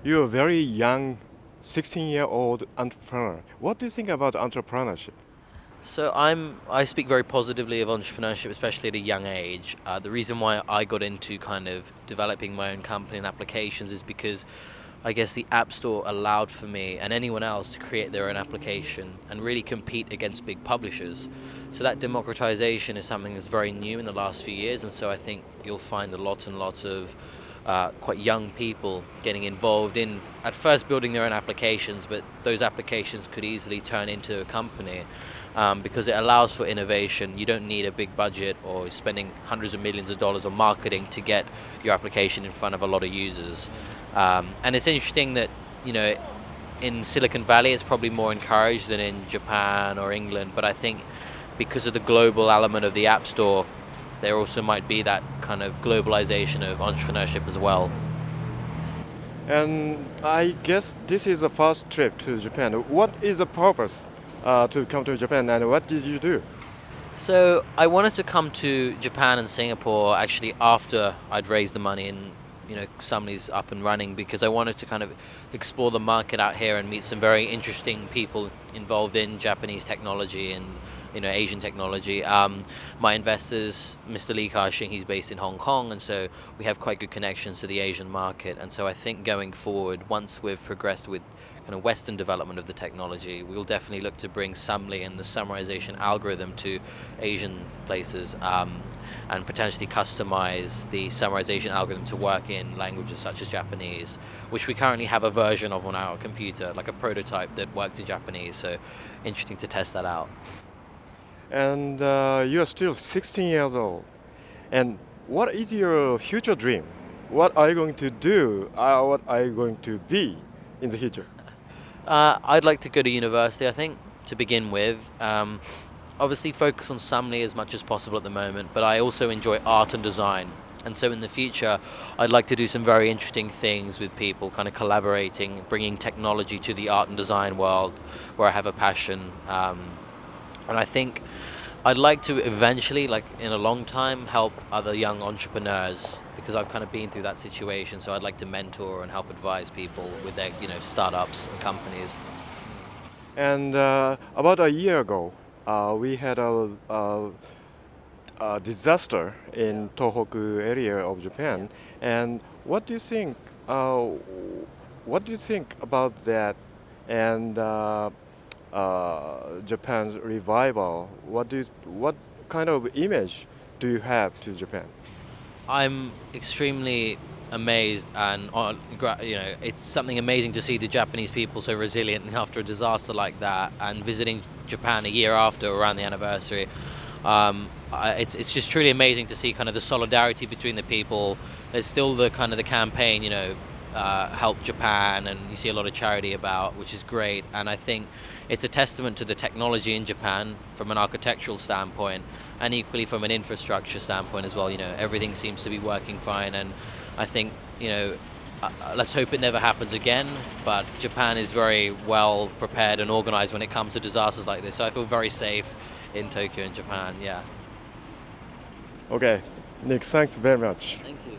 You're a very young 16-year-old entrepreneur. What do you think about entrepreneurship? So I speak very positively of entrepreneurship, especially at a young age. The reason why I got into kind of developing my own company and applications is because I guess the App Store allowed for me and anyone else to create their own application and really compete against big publishers. So that democratization is something that's very new in the last few years, and so I think you'll find a lot and lots of quite young people getting involved in, at first, building their own applications, but those applications could easily turn into a company because it allows for innovation. You don't need a big budget or spending hundreds of millions of dollars on marketing to get your application in front of a lot of users. And it's interesting that, in Silicon Valley it's probably more encouraged than in Japan or England, but I think because of the global element of the App Store, there also might be that kind of globalization of entrepreneurship as well. And I guess this is the first trip to Japan. What is the purpose to come to Japan, and what did you do? So I wanted to come to Japan and Singapore actually after I'd raised the money and Sumley's up and running, because I wanted to kind of explore the market out here and meet some very interesting people involved in Japanese technology and Asian technology. My investors, Mr. Ka-Shing, he's based in Hong Kong, and so we have quite good connections to the Asian market. And so I think going forward, once we've progressed with kind of Western development of the technology, we'll definitely look to bring Sumley and the summarization algorithm to Asian places, and potentially customize the summarization algorithm to work in languages such as Japanese, which we currently have a version of on our computer, like a prototype that works in Japanese. So interesting to test that out. And you are still 16 years old. And what is your future dream? What are you going to do? What are you going to be in the future? I'd like to go to university, I think, to begin with. Obviously focus on Sumley as much as possible at the moment, but I also enjoy art and design. And so in the future, I'd like to do some very interesting things with people, kind of collaborating, bringing technology to the art and design world where I have a passion. And I think I'd like to eventually, like in a long time, help other young entrepreneurs, because I've kind of been through that situation. So I'd like to mentor and help advise people with their, startups and companies. And about a year ago, we had a disaster in Tohoku area of Japan. And what do you think? What do you think about that? And Japan's revival. What kind of image do you have to Japan? I'm extremely amazed, and it's something amazing to see the Japanese people so resilient after a disaster like that. And visiting Japan a year after, around the anniversary, it's just truly amazing to see kind of the solidarity between the people. There's still the kind of the campaign, help Japan, and you see a lot of charity about, which is great. And I think it's a testament to the technology in Japan from an architectural standpoint, and equally from an infrastructure standpoint as well. Everything seems to be working fine, and I think let's hope it never happens again, but Japan is very well prepared and organized when it comes to disasters like this, so I feel very safe in Tokyo and Japan. Yeah. Okay, Nick, thanks very much. Thank you.